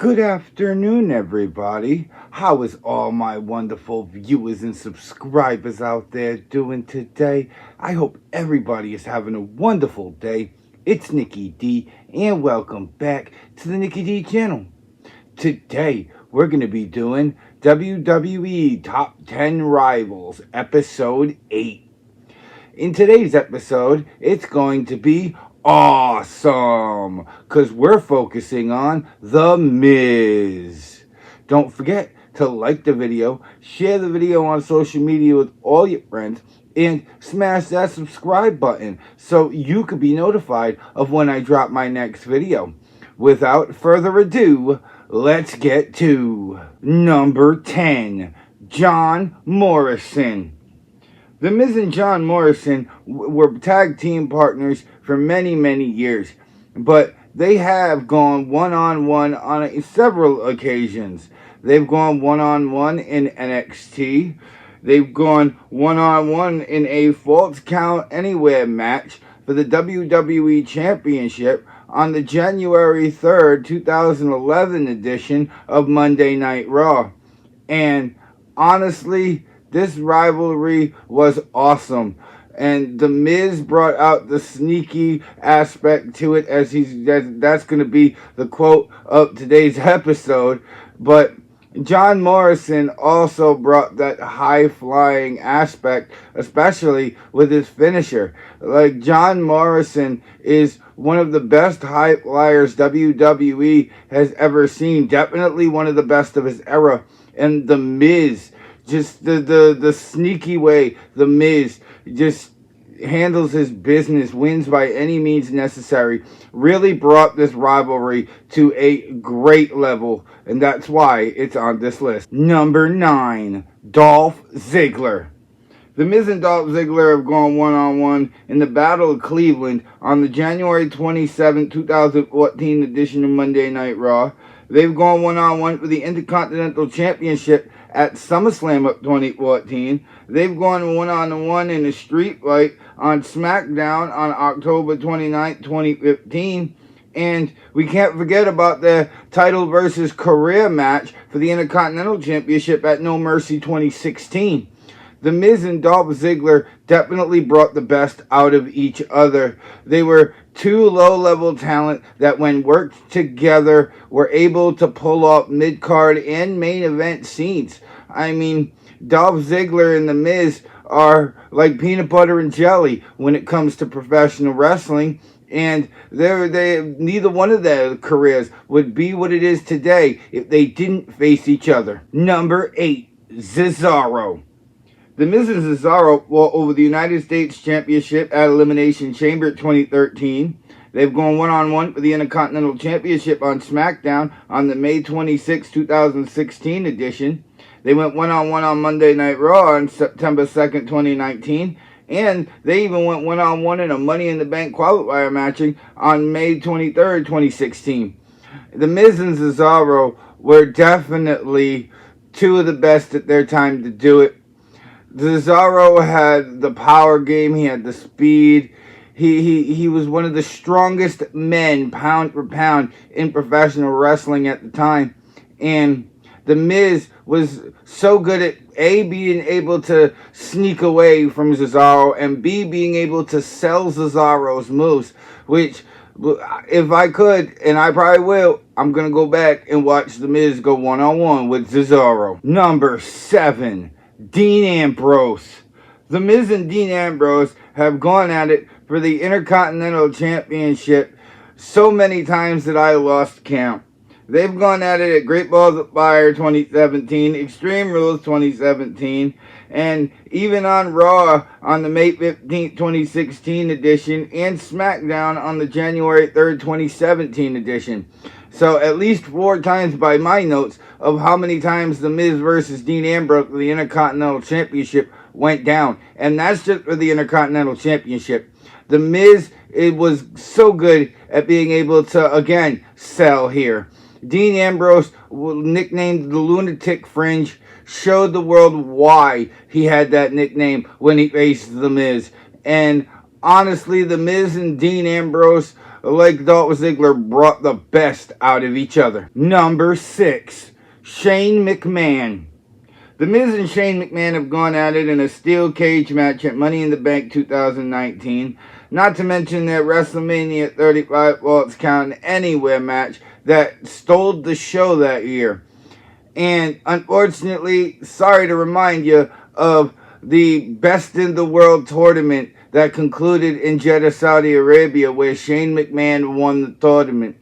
Good afternoon, everybody. How is all my wonderful viewers and subscribers out there doing today? I hope everybody is having a wonderful day. It's Nikki D, and welcome back to the Nikki D channel. Today, we're going to be doing WWE Top 10 Rivals, Episode 8. In today's episode, it's going to be awesome, because we're focusing on The Miz. Don't forget to like the video, share the video on social media with all your friends, and smash that subscribe button so you can be notified of when I drop my next video. Without further ado, let's get to number 10, John Morrison. The Miz and John Morrison were tag team partners for many, many years, but they have gone one-on-one on several occasions. They've gone one-on-one in NXT. They've gone one-on-one in a Falls Count Anywhere match for the WWE Championship on the January 3rd, 2011 edition of Monday Night Raw. And honestly, this rivalry was awesome, and The Miz brought out the sneaky aspect to it, as that's going to be the quote of today's episode. But John Morrison also brought that high-flying aspect, especially with his finisher. Like, John Morrison is one of the best high flyers WWE has ever seen. Definitely one of the best of his era. And The Miz, just the sneaky way The Miz just handles his business, wins by any means necessary, really brought this rivalry to a great level, and that's why it's on this list. Number 9, Dolph Ziggler. The Miz and Dolph Ziggler have gone one-on-one in the Battle of Cleveland on the January 27, 2014 edition of Monday Night Raw. They've gone one-on-one for the Intercontinental Championship at SummerSlam of 2014. They've gone one-on-one in a street fight on SmackDown on October 29, 2015. And we can't forget about their title versus career match for the Intercontinental Championship at No Mercy 2016. The Miz and Dolph Ziggler definitely brought the best out of each other. They were two low-level talent that, when worked together, were able to pull off mid-card and main event scenes. I mean, Dolph Ziggler and The Miz are like peanut butter and jelly when it comes to professional wrestling. And neither one of their careers would be what it is today if they didn't face each other. Number 8, Cesaro. The Miz and Cesaro fought over the United States Championship at Elimination Chamber 2013. They've gone one-on-one for the Intercontinental Championship on SmackDown on the May 26, 2016 edition. They went one-on-one on Monday Night Raw on September 2nd, 2019. And they even went one-on-one in a Money in the Bank qualifier match on May 23rd, 2016. The Miz and Cesaro were definitely two of the best at their time to do it. Cesaro had the power game, he had the speed, he was one of the strongest men, pound for pound, in professional wrestling at the time. And The Miz was so good at A, being able to sneak away from Cesaro, and B, being able to sell Cesaro's moves, which, if I could, and I probably will, I'm going to go back and watch The Miz go one-on-one with Cesaro. Number 7, Dean Ambrose. The Miz and Dean Ambrose have gone at it for the Intercontinental Championship so many times that I lost count. They've gone at it at Great Balls of Fire 2017, Extreme Rules 2017, and even on Raw on the May 15th, 2016 edition, and SmackDown on the January 3rd, 2017 edition. So at least 4 times by my notes of how many times The Miz versus Dean Ambrose for the Intercontinental Championship went down. And that's just for the Intercontinental Championship. The Miz, it was so good at being able to, again, sell here. Dean Ambrose, nicknamed the Lunatic Fringe, showed the world why he had that nickname when he faced The Miz. And honestly, The Miz and Dean Ambrose like Dolph Ziggler brought the best out of each other. Number 6, Shane McMahon. The Miz and Shane McMahon have gone at it in a steel cage match at Money in the Bank 2019. Not to mention their WrestleMania 35 Falls Count Anywhere match that stole the show that year. And unfortunately, sorry to remind you of the Best in the World tournament that concluded in Jeddah, Saudi Arabia, where Shane McMahon won the tournament.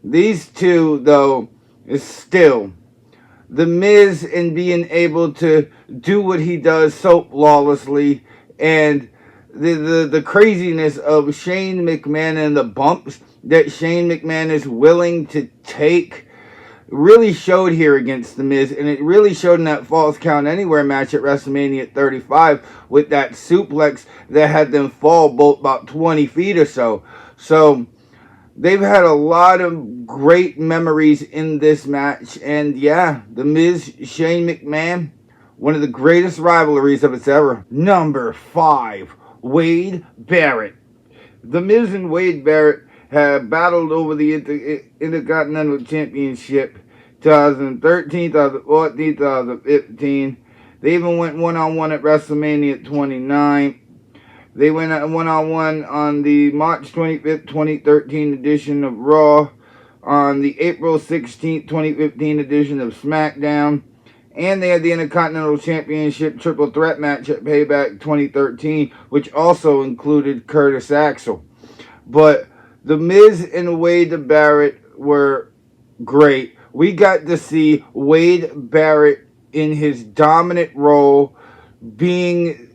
These two, though, is still The Miz in being able to do what he does so flawlessly, and the craziness of Shane McMahon and the bumps that Shane McMahon is willing to take really showed here against The Miz, and it really showed in that Falls Count Anywhere match at WrestleMania 35 with that suplex that had them fall both about 20 feet or so. So they've had a lot of great memories in this match, and yeah, The Miz, Shane McMahon, one of the greatest rivalries of its era. Number 5, Wade Barrett. The Miz and Wade Barrett have battled over the Intercontinental Championship 2013, 2014, 2015. They even went one-on-one at WrestleMania 29. They went one-on-one on the March 25th, 2013 edition of Raw, on the April 16th, 2015 edition of SmackDown, and they had the Intercontinental Championship Triple Threat match at Payback 2013, which also included Curtis Axel. But The Miz and Wade Barrett were great. We got to see Wade Barrett in his dominant role, being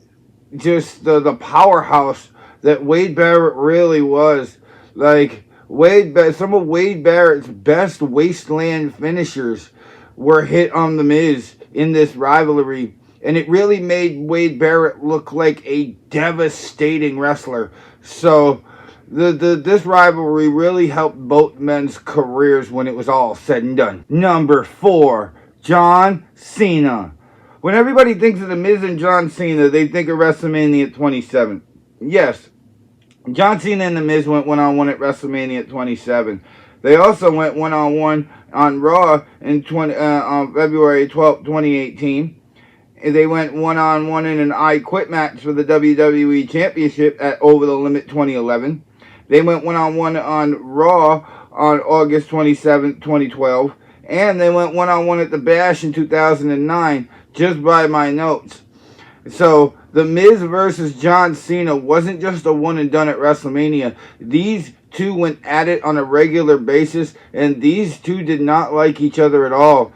just the powerhouse that Wade Barrett really was. Like, some of Wade Barrett's best wasteland finishers were hit on The Miz in this rivalry, and it really made Wade Barrett look like a devastating wrestler. So this rivalry really helped both men's careers when it was all said and done. Number 4, John Cena. When everybody thinks of The Miz and John Cena, they think of WrestleMania 27. Yes, John Cena and The Miz went one-on-one at WrestleMania 27. They also went one-on-one on Raw on February 12, 2018. They went one-on-one in an I Quit match for the WWE Championship at Over the Limit 2011. They went one-on-one on Raw on August 27, 2012. And they went one-on-one at the Bash in 2009, just by my notes. So, The Miz versus John Cena wasn't just a one and done at WrestleMania. These two went at it on a regular basis, and these two did not like each other at all.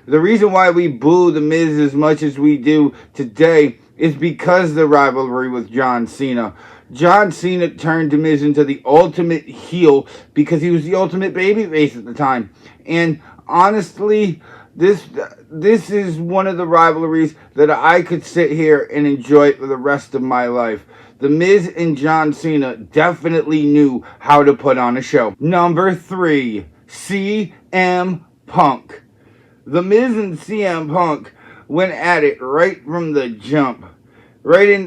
The reason why we boo The Miz as much as we do today is because of the rivalry with John Cena. John Cena turned The Miz into the ultimate heel because he was the ultimate babyface at the time. And honestly, this is one of the rivalries that I could sit here and enjoy for the rest of my life. The Miz and John Cena definitely knew how to put on a show. Number 3, CM Punk. The Miz and CM Punk went at it right from the jump. Right at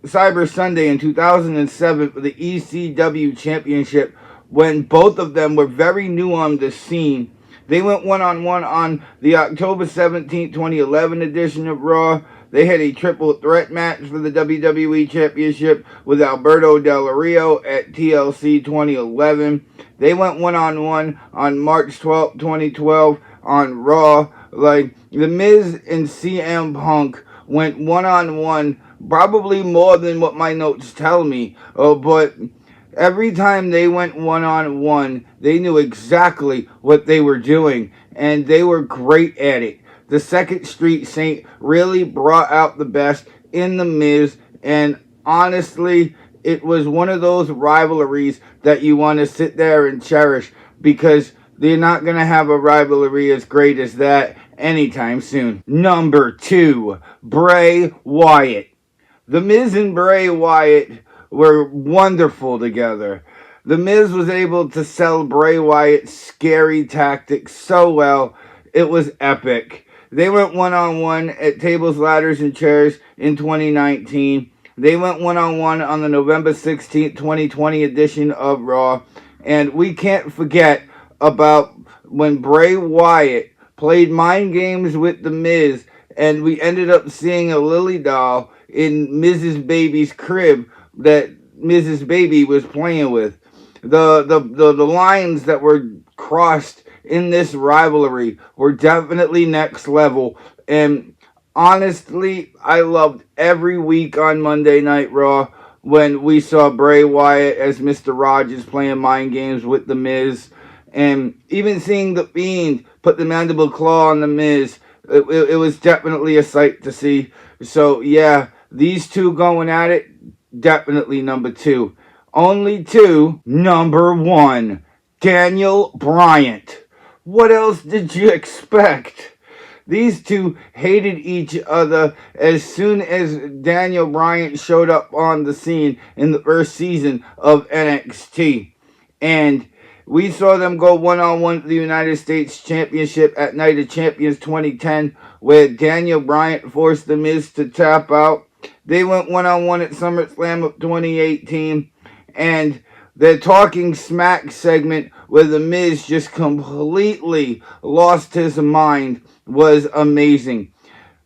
Cyber Sunday in 2007 for the ECW Championship, when both of them were very new on the scene. They went one-on-one on the October 17, 2011 edition of Raw. They had a triple threat match for the WWE Championship with Alberto Del Rio at TLC 2011. They went one-on-one on March 12, 2012 on Raw. Like, The Miz and CM Punk went one-on-one, probably more than what my notes tell me. But every time they went one-on-one, they knew exactly what they were doing, and they were great at it. The Second Street Saint really brought out the best in The Miz, and honestly, it was one of those rivalries that you want to sit there and cherish, because they're not going to have a rivalry as great as that anytime soon. Number 2, Bray Wyatt. The Miz and Bray Wyatt were wonderful together. The Miz was able to sell Bray Wyatt's scary tactics so well, it was epic. They went one-on-one at Tables, Ladders, and Chairs in 2019. They went one-on-one on the November 16th, 2020 edition of Raw. And we can't forget about when Bray Wyatt played mind games with The Miz, and we ended up seeing a Lily doll in Mrs. Baby's crib that Mrs. Baby was playing with. The lines that were crossed in this rivalry were definitely next level, and honestly, I loved every week on Monday Night Raw when we saw Bray Wyatt as Mr. Rogers playing mind games with The Miz, and even seeing The Fiend put the mandible claw on The Miz, it was definitely a sight to see. So yeah, these two going at it, definitely number two. Only two, number one, Daniel Bryant. What else did you expect? These two hated each other as soon as Daniel Bryant showed up on the scene in the first season of NXT. And we saw them go one-on-one for the United States Championship at Night of Champions 2010, where Daniel Bryant forced The Miz to tap out. They went one-on-one at SummerSlam of 2018, and the Talking Smack segment where The Miz just completely lost his mind was amazing.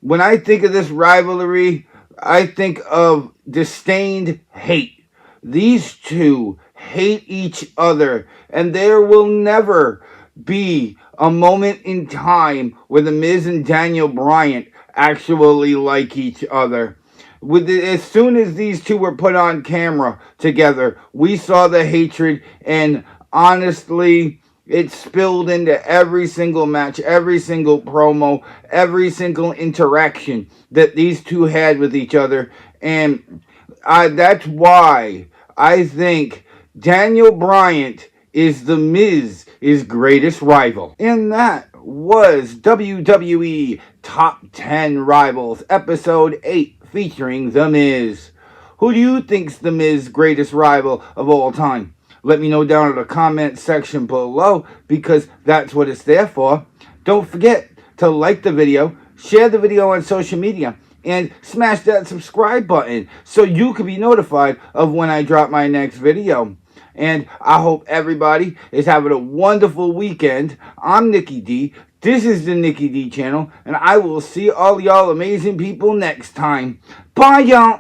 When I think of this rivalry, I think of disdained hate. These two hate each other, and there will never be a moment in time where The Miz and Daniel Bryant actually like each other. As soon as these two were put on camera together, we saw the hatred, and honestly, it spilled into every single match, every single promo, every single interaction that these two had with each other. And that's why I think Daniel Bryant is The Miz's greatest rival. And that was WWE Top 10 Rivals, Episode 8, featuring The Miz. Who do you think's The Miz's greatest rival of all time? Let me know down in the comment section below, because that's what it's there for. Don't forget to like the video, share the video on social media, and smash that subscribe button so you can be notified of when I drop my next video. And I hope everybody is having a wonderful weekend. I'm Nikki D. This is the Nikki D channel, and I will see all y'all amazing people next time. Bye, y'all.